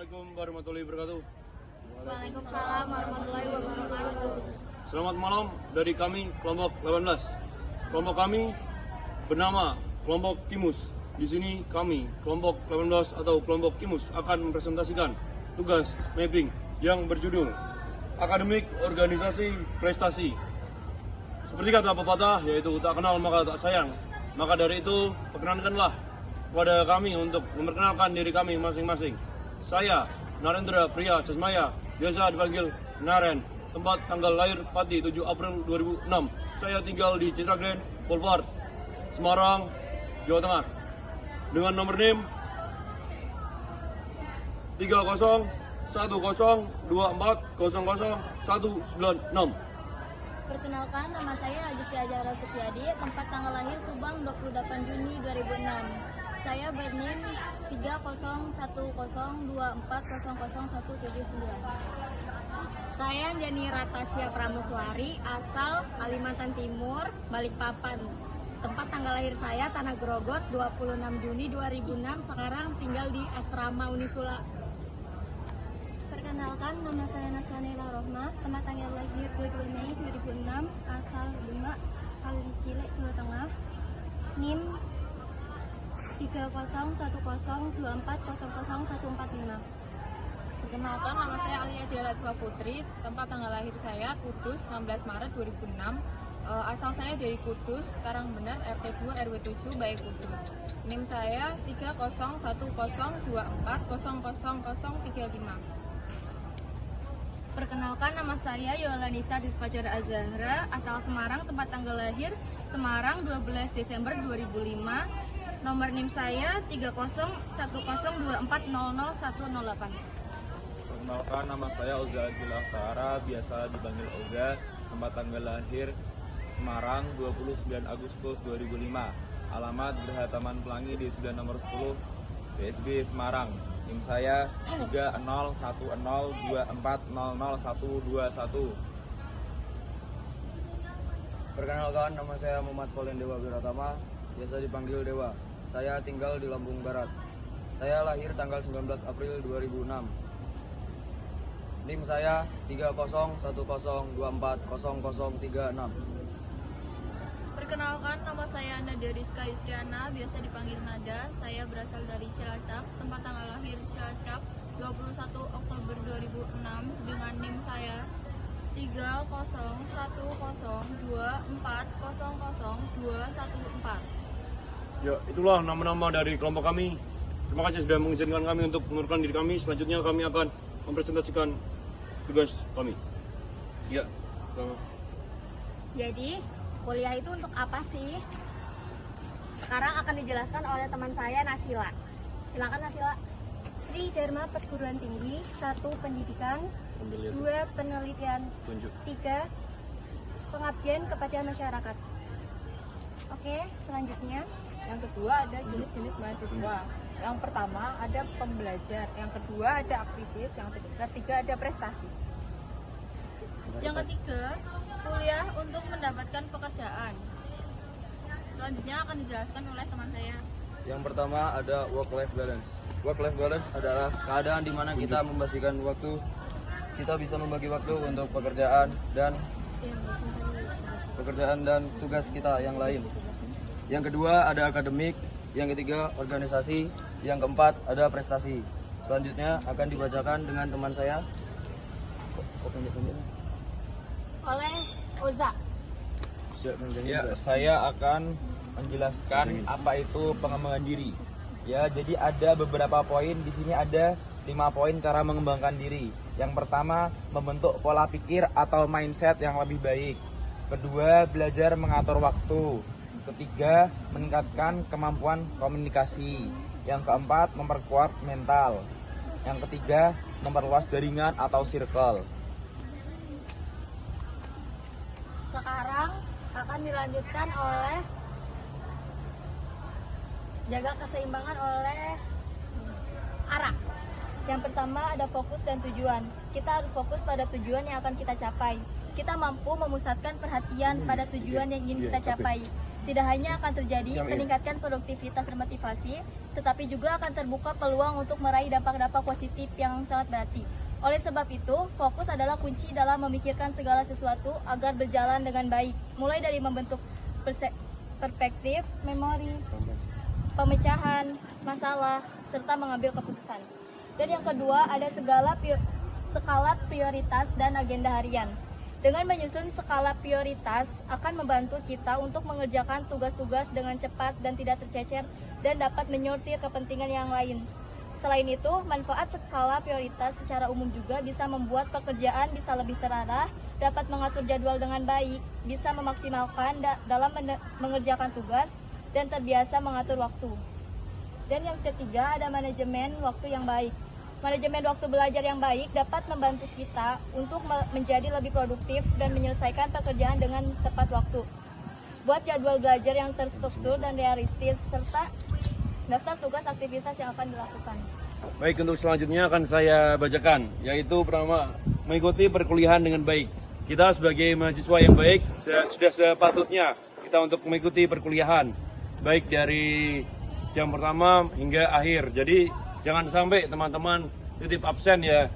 Assalamualaikum warahmatullahi wabarakatuh. Waalaikumsalam warahmatullahi wabarakatuh. Selamat malam dari kami kelompok 18. Kelompok kami bernama kelompok Kimus. Di sini kami kelompok 18 atau kelompok Kimus akan mempresentasikan tugas mapping yang berjudul Akademik Organisasi Prestasi. Seperti kata pepatah, yaitu tak kenal maka tak sayang. Maka dari itu, perkenankanlah kepada kami untuk memperkenalkan diri kami masing-masing. Saya, Narendra Priya Sesmaya, biasa dipanggil Naren. Tempat tanggal lahir Pati 7 April 2006. Saya tinggal di Citra Grand Boulevard, Semarang, Jawa Tengah. Dengan nomor NIM 3010240019. Perkenalkan, nama saya Agusti Ajara Supriyadi, tempat tanggal lahir Subang 28 Juni 2006. Saya bernim 301024000179. Saya Jani Ratasya Pramuswari, asal Kalimantan Timur, Balikpapan. Tempat tanggal lahir saya Tanah Grogot 26 Juni 2006, sekarang tinggal di Asrama Unisula. Perkenalkan, nama saya Naswanila Rohmah, tempat tanggal lahir 22 Mei 2006, asal Demak, Kali Cilek, Jawa Tengah. NIM 301024001445. Perkenalkan, nama saya Alia Diala Dua Putri, tempat tanggal lahir saya Kudus 16 Maret 2006. Asal saya dari Kudus, sekarang benar RT 2 RW 7 Baik Kudus. NIM saya 301024000035. Perkenalkan, nama saya Yolanisa Disfajar Azahra, asal Semarang, tempat tanggal lahir Semarang 12 Desember 2005. Nomor NIM saya 301024001008. Perkenalkan, nama saya Oza Agila Tara, biasa dipanggil Oza, tempat tanggal lahir Semarang 29 Agustus 2005. Alamat Geraha Taman Pelangi di 9 nomor 10 BSD Semarang. NIM saya 301024000121. Perkenalkan, nama saya Muhammad Folen Dewa Wiratama, biasa dipanggil Dewa. Saya tinggal di Lampung Barat. Saya lahir tanggal 19 April 2006. NIM saya 3010240036. Perkenalkan, nama saya Nadia Rizka Yusriana, biasa dipanggil Nada. Saya berasal dari Cilacap, tempat tanggal lahir Cilacap 21 Oktober 2006, dengan NIM saya 301024002114. Ya, itulah nama-nama dari kelompok kami. Terima kasih sudah mengizinkan kami untuk mengenalkan diri kami. Selanjutnya kami akan mempresentasikan tugas kami. Ya, Jadi, kuliah itu untuk apa sih? Sekarang akan dijelaskan oleh teman saya, Nasila. Silakan, Nasila. Tri Dharma Perguruan Tinggi, 1. Pendidikan, 2. Penelitian, 3. Pengabdian kepada masyarakat. Oke, selanjutnya. Yang kedua ada jenis-jenis mahasiswa. Yang pertama ada pembelajar, yang kedua ada aktivis, yang ketiga ada prestasi. Yang ketiga, kuliah untuk mendapatkan pekerjaan. Selanjutnya akan dijelaskan oleh teman saya. Yang pertama ada work-life balance. Work-life balance adalah keadaan di mana kita membagi waktu. Kita bisa membagi waktu untuk pekerjaan dan tugas kita yang lain. Yang kedua ada akademik, yang ketiga organisasi, yang keempat ada prestasi. Selanjutnya akan dibacakan dengan teman saya. Oleh Oza. Ya, saya akan menjelaskan apa itu pengembangan diri. Ya, jadi ada beberapa poin di sini, ada 5 poin cara mengembangkan diri. Yang pertama, membentuk pola pikir atau mindset yang lebih baik. Kedua, belajar mengatur waktu. Ketiga, meningkatkan kemampuan komunikasi. Yang keempat, memperkuat mental. Yang ketiga, memperluas jaringan atau circle. Sekarang akan dilanjutkan oleh jaga keseimbangan oleh Ara. Yang pertama ada fokus dan tujuan. Kita harus fokus pada tujuan yang akan kita capai. Kita mampu memusatkan perhatian pada tujuan yang ingin kita capai. Tidak hanya akan terjadi meningkatkan produktivitas dan motivasi, tetapi juga akan terbuka peluang untuk meraih dampak-dampak positif yang sangat berarti. Oleh sebab itu, fokus adalah kunci dalam memikirkan segala sesuatu agar berjalan dengan baik, mulai dari membentuk perspektif, memori, pemecahan masalah, serta mengambil keputusan. Dan yang kedua, ada skala prioritas dan agenda harian. Dengan menyusun skala prioritas akan membantu kita untuk mengerjakan tugas-tugas dengan cepat dan tidak tercecer dan dapat menyortir kepentingan yang lain. Selain itu, manfaat skala prioritas secara umum juga bisa membuat pekerjaan bisa lebih terarah, dapat mengatur jadwal dengan baik, bisa memaksimalkan dalam mengerjakan tugas, dan terbiasa mengatur waktu. Dan yang ketiga, ada manajemen waktu yang baik. Manajemen waktu belajar yang baik dapat membantu kita untuk menjadi lebih produktif dan menyelesaikan pekerjaan dengan tepat waktu. Buat jadwal belajar yang terstruktur dan realistis, serta daftar tugas aktivitas yang akan dilakukan. Baik, untuk selanjutnya akan saya bacakan, yaitu pertama, mengikuti perkuliahan dengan baik. Kita sebagai mahasiswa yang baik, sudah sepatutnya kita untuk mengikuti perkuliahan, baik dari jam pertama hingga akhir. Jadi jangan sampai teman-teman titip absen ya.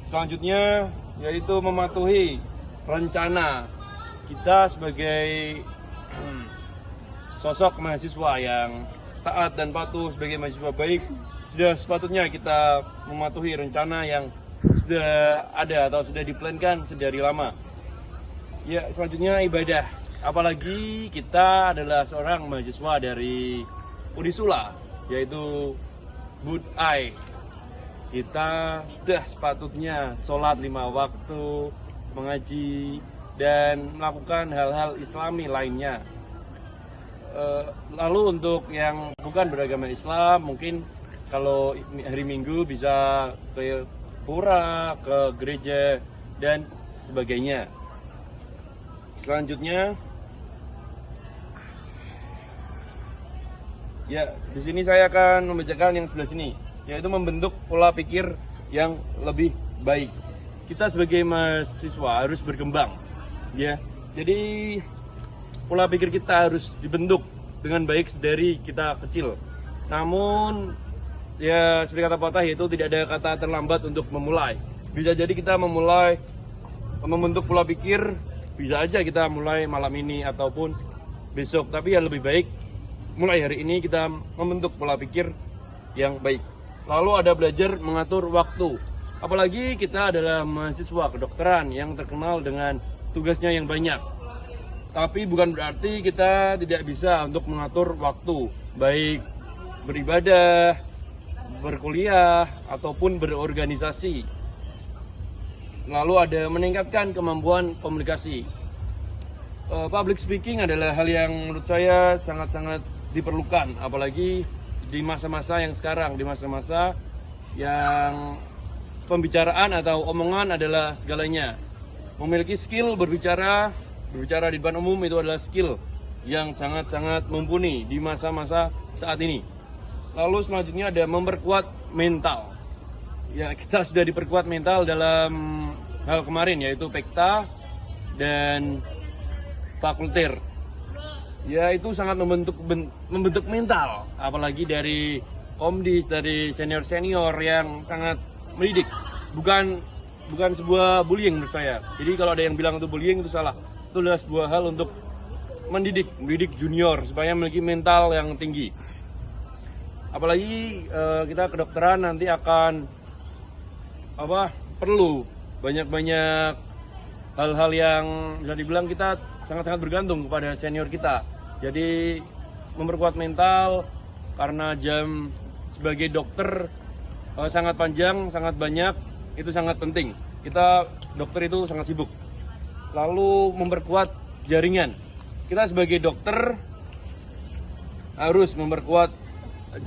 Selanjutnya yaitu mematuhi rencana. Kita sebagai sosok mahasiswa yang taat dan patuh sebagai mahasiswa baik, sudah sepatutnya kita mematuhi rencana yang sudah ada atau sudah diplankan sedari lama. Ya, selanjutnya ibadah. Apalagi kita adalah seorang mahasiswa dari Unisula, yaitu Bud Ai. Kita sudah sepatutnya sholat 5 waktu, mengaji, dan melakukan hal-hal islami lainnya. Lalu untuk yang bukan beragama Islam, mungkin kalau hari Minggu bisa ke pura, ke gereja, dan sebagainya. Selanjutnya, ya, di sini saya akan membacakan yang sebelah sini, yaitu membentuk pola pikir yang lebih baik. Kita sebagai mahasiswa harus berkembang, ya. Jadi pola pikir kita harus dibentuk dengan baik dari kita kecil. Namun, ya seperti kata patah, yaitu tidak ada kata terlambat untuk memulai. Bisa jadi kita memulai membentuk pola pikir, bisa aja kita mulai malam ini ataupun besok. Tapi ya lebih baik mulai hari ini kita membentuk pola pikir yang baik. Lalu ada belajar mengatur waktu. Apalagi kita adalah mahasiswa kedokteran yang terkenal dengan tugasnya yang banyak. Tapi bukan berarti kita tidak bisa untuk mengatur waktu, baik beribadah, berkuliah, ataupun berorganisasi. Lalu ada meningkatkan kemampuan komunikasi. Public speaking adalah hal yang menurut saya sangat-sangat diperlukan, apalagi di masa-masa yang sekarang, di masa-masa yang pembicaraan atau omongan adalah segalanya. Memiliki skill berbicara di depan umum itu adalah skill yang sangat-sangat mumpuni di masa-masa saat ini. Lalu selanjutnya ada memperkuat mental. Ya, kita sudah diperkuat mental dalam hal kemarin, yaitu Pekta dan Fakultir. Ya, itu sangat membentuk mental, apalagi dari Komdis, dari senior-senior yang sangat mendidik. Bukan sebuah bullying menurut saya. Jadi kalau ada yang bilang itu bullying, itu salah. Itu adalah sebuah hal untuk mendidik junior supaya memiliki mental yang tinggi. Apalagi kita kedokteran nanti akan perlu banyak hal-hal yang bisa dibilang kita sangat-sangat bergantung kepada senior kita. Jadi memperkuat mental, karena jam sebagai dokter sangat panjang, sangat banyak, itu sangat penting. Kita dokter itu sangat sibuk. Lalu memperkuat jaringan. Kita sebagai dokter harus memperkuat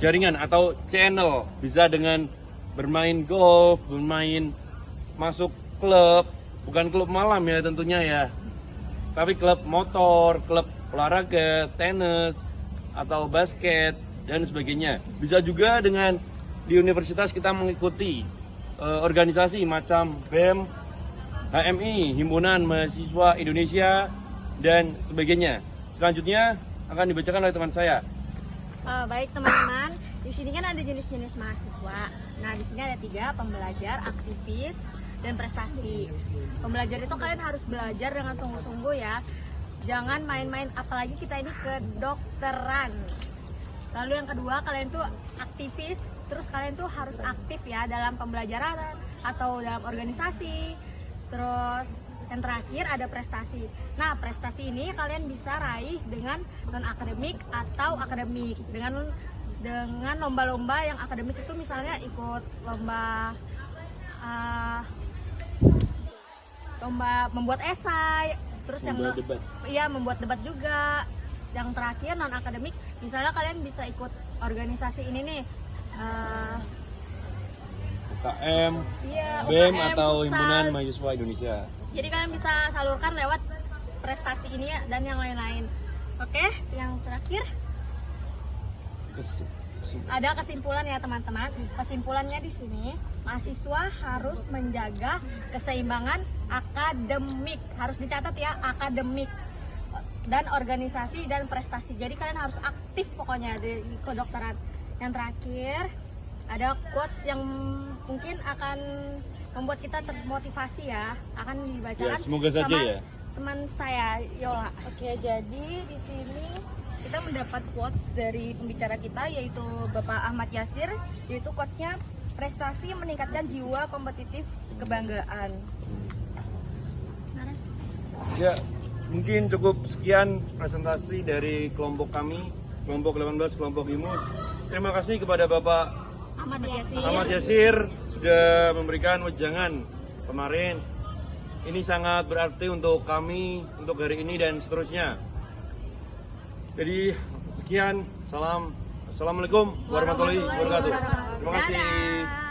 jaringan atau channel, bisa dengan bermain golf, masuk klub, bukan klub malam ya tentunya ya, tapi klub motor, klub olahraga, tenis, atau basket, dan sebagainya. Bisa juga dengan di universitas kita mengikuti organisasi macam BEM, HMI, Himpunan Mahasiswa Indonesia, dan sebagainya. Selanjutnya akan dibacakan oleh teman saya. Baik teman-teman, di sini kan ada jenis-jenis mahasiswa. Nah, di sini ada 3, pembelajar, aktivis, dan prestasi. Pembelajar itu kalian harus belajar dengan sungguh-sungguh ya. Jangan main-main, apalagi kita ini kedokteran. Lalu yang kedua, kalian tuh aktivis, terus kalian tuh harus aktif ya dalam pembelajaran atau dalam organisasi. Terus yang terakhir ada prestasi. Nah, prestasi ini kalian bisa raih dengan non-akademik atau akademik. Dengan lomba-lomba yang akademik itu misalnya ikut lomba membuat esai, terus membuat debat juga. Yang terakhir non-akademik, misalnya kalian bisa ikut organisasi ini nih, UKM, iya, BEM UKM, atau futsal. Himpunan Mahasiswa Indonesia. Jadi kalian bisa salurkan lewat prestasi ini ya, dan yang lain-lain. Oke, yang terakhir ada kesimpulan ya teman-teman. Kesimpulannya di sini, mahasiswa harus menjaga keseimbangan akademik. Harus dicatat ya, akademik dan organisasi dan prestasi. Jadi kalian harus aktif pokoknya di kedokteran. Yang terakhir ada quotes yang mungkin akan membuat kita termotivasi ya. Akan dibacakan Ya, semoga saja sama ya. teman saya Yola. Oke, jadi di sini kita mendapat quotes dari pembicara kita yaitu Bapak Ahmad Yasir, yaitu quotesnya prestasi meningkatkan jiwa kompetitif kebanggaan. Ya, mungkin cukup sekian presentasi dari kelompok kami, kelompok 18, kelompok Himus. Terima kasih kepada Bapak Ahmad Yasir sudah memberikan wejangan kemarin. Ini sangat berarti untuk kami, untuk hari ini dan seterusnya. Jadi sekian, assalamualaikum warahmatullahi wabarakatuh. Terima kasih.